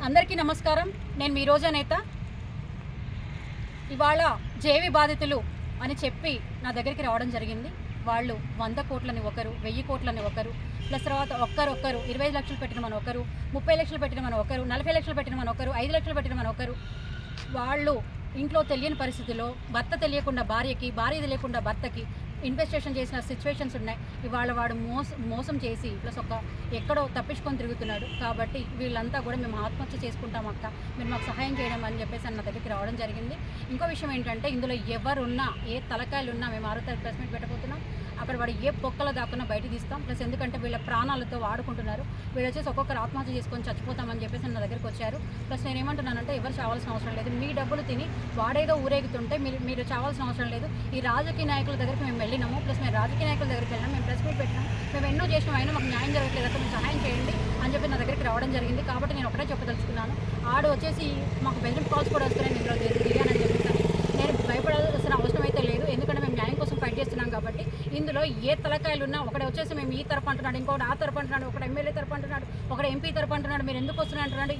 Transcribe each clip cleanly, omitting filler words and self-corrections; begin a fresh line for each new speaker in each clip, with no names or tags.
అందరికీ నమస్కారం. నేను మీ రోజా నేత. ఇవాళ జేవి బాధితులు అని చెప్పి నా దగ్గరికి రావడం జరిగింది. వాళ్ళు 100 కోట్లని ఒకరు, 1000 కోట్లని ఒకరు, ప్లస్ తర్వాత ఒక్కరు 25 లక్షలు పెట్టిన మన ఒకరు, 30 లక్షలు పెట్టిన మన ఒకరు, 40 లక్షలు పెట్టిన మన ఒకరు, 5 లక్షలు పెట్టిన మన ఒకరు. వాళ్ళు ఇంట్లో తెలియని పరిస్థితిలో భర్త తెలియకుండా భార్యకి, భార్య తెలియకుండా భర్తకి ఇన్వెస్టిగేషన్ చేసిన సిచ్యువేషన్స్ ఉన్నాయి. ఇవాళ వాడు మోసం చేసి ప్లస్ ఎక్కడో తప్పించుకొని తిరుగుతున్నాడు. కాబట్టి వీళ్ళంతా కూడా మేము ఆత్మహత్య చేసుకుంటాం అక్క, మీరు మాకు సహాయం చేయడం అని చెప్పేసి నా దగ్గరికి రావడం జరిగింది. ఇంకో విషయం ఏంటంటే, ఇందులో ఎవరున్నా ఏ తలకాయలు ఉన్నా మేము 6వ తారీఖు ప్రెస్ మీట్ పెట్టబోతున్నాం. అక్కడ వాడు ఏ పొక్కల దాక్కున్నా బయట తీస్తాం. ప్లస్ ఎందుకంటే వీళ్ళ ప్రాణాలతో వాడుకుంటున్నారు. వీళ్ళు వచ్చేసి ఒక్కొక్కరు ఆత్మహత్య చేసుకొని చచ్చిపోతామని చెప్పేసి నా దగ్గరికి వచ్చారు. ప్లస్ నేను ఏమంటున్నానంటే, ఎవరు చావాల్సిన అవసరం లేదు. మీ డబ్బులు తిని వాడేదో ఊరేగుతుంటే మీరు చావాల్సిన అవసరం లేదు. ఈ రాజకీయ నాయకుల దగ్గరికి మేము వెళ్ళినాము. ప్లస్ మేము రాజకీయ నాయకుల దగ్గరికి వెళ్ళినాం, మేము ప్రెస్ మీట్ పెట్టినాం, మేము ఎన్నో చేసినాం, అయినా మాకు న్యాయం జరగట్లేదు, అక్కడ మీరు సహాయం చేయండి అని చెప్పి నా దగ్గరికి రావడం జరిగింది. కాబట్టి నేను ఒకటే చెప్పదలుచుకున్నాను, ఆడు వచ్చేసి మాకు బెదిరింపు కాల్స్ కూడా వస్తున్నాయి, ఇందులో దిగానని చెప్పేసి. నేను భయపడాల్సిన అవసరం అయితే లేదు, ఎందుకంటే మేము న్యాయం కోసం ఫైట్ చేస్తున్నాం. కాబట్టి ఇందులో ఏ తలకాయలు ఉన్నా, ఒకటి వచ్చేసి మేము ఈ తరపు అంటున్నాడు, ఇంకొకటి ఆ తరపు అంటున్నాడు, ఒకటి ఎమ్మెల్యే తరపు అంటున్నాడు, ఒకటి ఎంపీ తరపు అంటున్నాడు, మీరు ఎందుకు వస్తున్నారు అంటున్నాడు.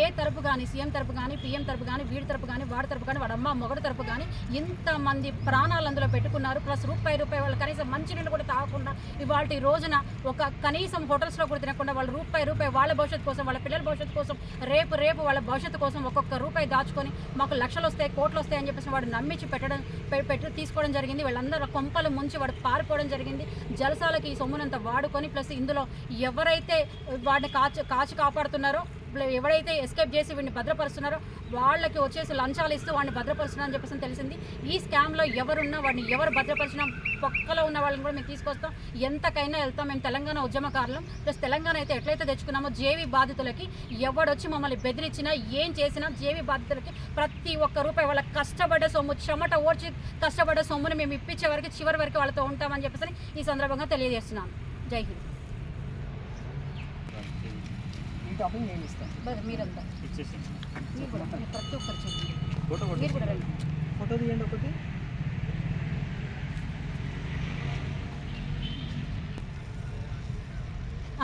ఏ తరపు కానీ, సీఎం తరపు కానీ, పీఎం తరపు కానీ, వీడి తరపు కానీ, వాడి తరపు కానీ, వాడు అమ్మ మొగడు తరపు కానీ ఇంతమంది ప్రాణాలు అందులో పెట్టుకున్నారు. ప్లస్ రూపాయి వాళ్ళు కనీసం మంచినీళ్ళు కూడా తాగకుండా ఇవాళ రోజున ఒక కనీసం హోటల్స్లో కూడా తినకుండా వాళ్ళు రూపాయి వాళ్ళ భవిష్యత్తు కోసం, వాళ్ళ పిల్లల భవిష్యత్తు కోసం, రేపు వాళ్ళ భవిష్యత్తు కోసం ఒక్కొక్క రూపాయి దాచుకొని మాకు లక్షలు వస్తాయి, కోట్లు వస్తాయి అని చెప్పేసి వాడు నమ్మించి తీసుకోవడం జరిగింది. వీళ్ళందరూ కొంపలు ముంచి వాడు పారిపోవడం జరిగింది. జలసాలకి ఈ సొమ్మునంతా వాడుకొని, ప్లస్ ఇందులో ఎవరైతే వాడిని కాచి కాపాడుతున్నారో, ఎవరైతే ఎస్కేప్ చేసి వీడిని భద్రపరుస్తున్నారో వాళ్ళకి వచ్చేసి లంచాలు ఇస్తూ వాడిని భద్రపరుస్తున్నారని చెప్పేసి తెలిసింది. ఈ స్కామ్లో ఎవరున్నా వాడిని ఎవరు భద్రపరిచినా పక్కలో ఉన్న వాళ్ళని కూడా మేము తీసుకొస్తాం, ఎంతకైనా వెళ్తాం. మేము తెలంగాణ ఉద్యమకారులం. ప్లస్ తెలంగాణ అయితే ఎట్లయితే తెచ్చుకున్నామో జేవీ బాధితులకి ఎవడొచ్చి మమ్మల్ని బెదిరించినా ఏం చేసినా జేవీ బాధితులకి ప్రతి ఒక్క రూపాయి వాళ్ళ కష్టపడ్డ సొమ్ము, చెమట ఓడ్చి కష్టపడ్డ సొమ్ముని మేము ఇప్పించే వరకు చివరి వరకు వాళ్ళతో ఉంటామని చెప్పేసి ఈ సందర్భంగా తెలియజేస్తున్నాను. జై హింద్.
నేను ఇస్తాను,
మీరంతా మీరు కూడా ప్రతి ఒక్కరు చేయండి. మీరు కూడా రండి,
ఫోటో తీయండి ఒకటి.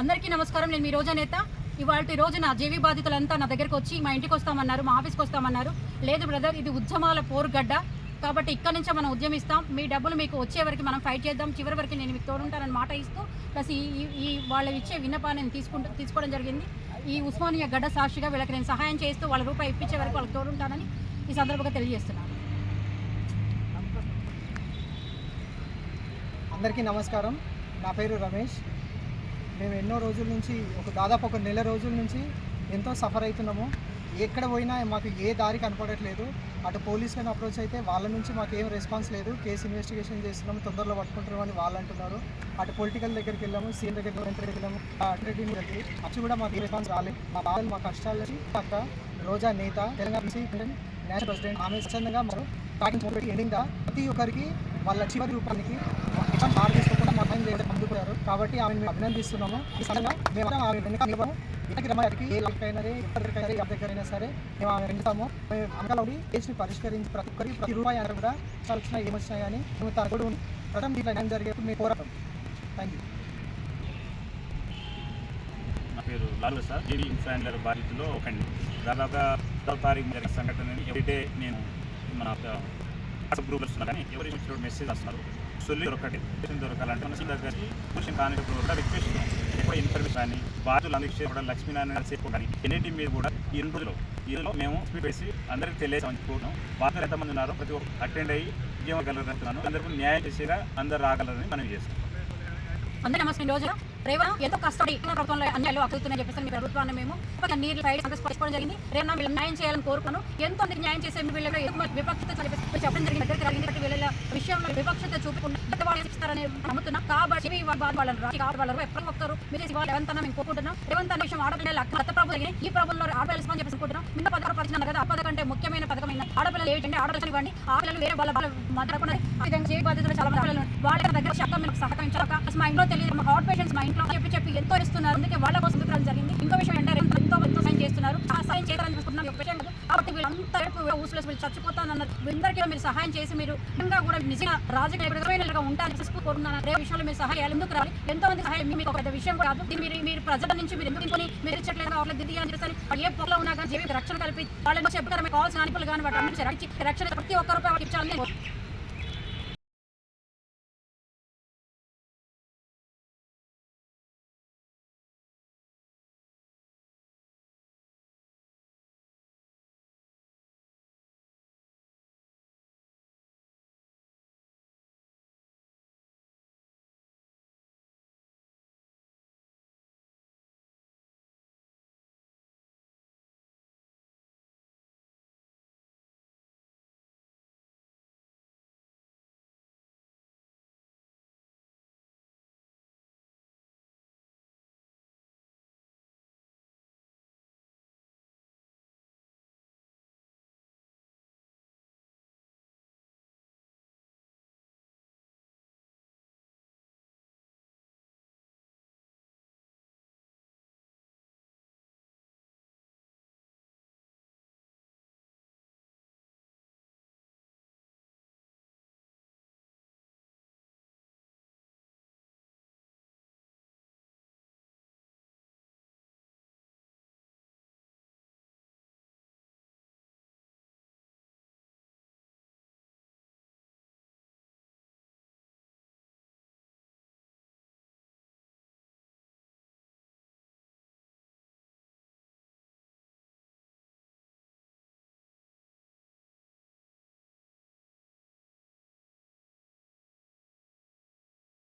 అందరికీ నమస్కారం. నేను మీ రోజా నేత. ఇవాళ రోజున జేవీ బాధితులంతా నా దగ్గరికి వచ్చి మా ఇంటికి వస్తామన్నారు, మా ఆఫీస్కి వస్తామన్నారు. లేదు బ్రదర్, ఇది ఉద్యమాల పోరుగడ్డ, కాబట్టి ఇక్కడ నుంచే మనం ఉద్యమిస్తాం, మీ డబ్బులు మీకు వచ్చే వరకు మనం ఫైట్ చేద్దాం, చివరి వరకు నేను మీకు తోడుంటానని మాట ఇస్తూ ప్లస్ ఈ వాళ్ళు ఇచ్చే విన్నపాన్ని నేను తీసుకోవడం జరిగింది. ఈ ఉస్మానియా గడ్డ సాక్షిగా వీళ్ళకి నేను సహాయం చేస్తూ వాళ్ళ రూపాయి ఇప్పించే వరకు వాళ్ళకి తోడుంటానని ఈ సందర్భంగా తెలియజేస్తున్నాను.
అందరికీ నమస్కారం. నా పేరు రమేష్. మేము ఎన్నో రోజుల నుంచి దాదాపు ఒక నెల రోజుల నుంచి ఎంతో సఫర్ అవుతున్నాము. ఎక్కడ పోయినా మాకు ఏ దారి కనపడట్లేదు. అటు పోలీసులను అప్రోచ్ అయితే వాళ్ళ నుంచి మాకు ఏం రెస్పాన్స్ లేదు. కేసు ఇన్వెస్టిగేషన్ చేస్తున్నాము, తొందరలో పట్టుకుంటున్నామని వాళ్ళు అంటున్నారు. అటు పొలిటికల్ దగ్గరికి వెళ్ళాము, సీఎం దగ్గరికి వెళ్ళాము, అడ్రెడ్డిని దగ్గరికి వచ్చి కూడా మాకు ఏ రెస్పాన్స్ రాలేదు. మా బాధలు, మా కష్టాల నుంచి పక్క రోజా నేత, తెలంగాణ నేషనల్ ప్రెసిడెంట్, ఆమె స్వచ్ఛందంగా మనం స్టార్టింగ్ ఎండింగ్ ప్రతి ఒక్కరికి వాళ్ళ చివరి రూపానికి బాధ తీసుకోకుండా మా టైం లేదు అందుకున్నారు. కాబట్టి ఆమెను మేము అభినందిస్తున్నాము. ఈ సందర్భంగా మేము ఆమె వెనక నిలబడము. ఇంటికి రమ్మకి ఏ లైఫ్కైనా ఎవరికైనా ఎవరి దగ్గరైనా సరే మేము ఆమె వెళ్తాము. మేము అంకలవుడి కేసుని పరిష్కరించి ప్రతి ఒక్కరికి ప్రతి రూపాయి అందరూ కూడా వచ్చినా ఏమొచ్చినా కానీ మేము తన కూడా ప్రథమ దీంట్లో న్యాయం జరిగేప్పుడు మేము పోరాటం. Thank you.
నా పేరు లాలు సార్. జేవీ ఇన్ఫ్లుయెన్సర్ బాధితుల్లో ఒకండి. దాదాపుగా 10వ తారీఖు జరిగిన సంఘటనని ఎవ్రీడే నేను మన వాట్సాప్ గ్రూప్లో వస్తున్నాను, కానీ ఎవరి మెసేజ్ వస్తున్నారు. సొల్యూషన్ దొరకాలంటే మన దగ్గర క్వశ్చన్ కానిప్పుడు కూడా రిక్వెస్ట్ ఎక్కువ ఇన్ఫర్మేషన్ కానీ బాధ్యులు అందరికీ కూడా లక్ష్మీనారాయణ సేపు కానీ ఎన్నింటి మీద కూడా ఈ రోజులో మేము స్పీడ్ వేసి అందరికీ తెలియజేసుకుంటున్నాం. బాధ్యులు ఎంతమంది ఉన్నారో ప్రతి ఒక్క అటెండ్ అయ్యి ఉద్యమగలరంటున్నాను. అందరికీ న్యాయం చేసేగా అందరు రాగలరని మనం చేస్తాం.
అందరూ నమస్తే. ఈ రోజు రేవా ఎంతో కష్టపడి ప్రభుత్వంలో అన్యాయాలు అతులుతున్నాయని చెప్పేసి మీ ప్రభుత్వాన్ని మేము నీళ్ళు తీసుకోవడం జరిగింది. రేపు వీళ్ళు న్యాయం చేయాలని కోరుకున్నాను. ఎంతో మందికి న్యాయం చేసే వీళ్ళలో విపక్షత చెప్పడం జరిగింది. దగ్గరికి కలిగినట్టు వీళ్ళ విషయంలో విపక్షత చూపకుండా వాళ్ళు ఇస్తారని నమ్ముతున్నాం. కాబట్టి వాళ్ళ ఎప్పటి ఒక్కరు మీరు వాళ్ళు ఎవరంతా మేము కోరుకుంటున్నాం. రేవంత్ అనే విషయం ఆడపిల్లలు అత్త ప్రభుత్వం ఈ ప్రభుత్వంలో ఆడపిల్లలు ఇస్తామని చెప్పేసుకుంటున్నాం. నిన్న పథకాలు పరిచిన కదా, ఆ పథకం కంటే ముఖ్యమైన పథకమైన ఆడపిల్లలు ఏంటంటే ఆడపిల్లలు ఇవ్వండి. ఆడపిల్లలు వేరే వాళ్ళ మాట్లాడుకున్నది. జేవీ బాధితులు చాలా మంది వాళ్ళ దగ్గర సహకరించాక మా ఇంట్లో తెలియదు, మా అవుట్ పేషెంట్స్ మా ఇంట్లో చెప్పి ఎంతో ఇస్తున్నారు. అందుకే వాళ్ళ కోసం ఎదుగుదల జరిగింది. ఇంకో విషయం ఏంటంటే ఎంతో సాయం చేస్తున్నారు. ఆ సాయం చేయాలని చూసుకుంటున్నాం విషయం కాదు. కాబట్టి వీళ్ళంతా ఊసులేసి వీళ్ళు చచ్చిపోతానన్నారు. వీళ్ళందరికీ మీరు సహాయం చేసి మీరు ఇంకా కూడా నిజంగా రాజకీయ ఉంటారని కోరుకున్నాను. రేపు విషయంలో మీరు సహాయాలు ఎందుకు రావాలి? ఎంతో మంది సహాయం మీకు ఒక పెద్ద విషయం కాదు. మీరు ప్రజల నుంచి మీరు ఎందుకు తీసుకొని మీరు ఇచ్చట్లేదు కావట్లేదు దిద్ది అని చేస్తారు. ఏ పొగలో ఉన్నా కానీ జీవిత రక్షణ కల్పి వాళ్ళని చెప్పి కావాల్సిన అనుకూలు కానీ వాటి అన్ని రక్షణ ప్రతి ఒక్క రూపాయి ఇచ్చాలని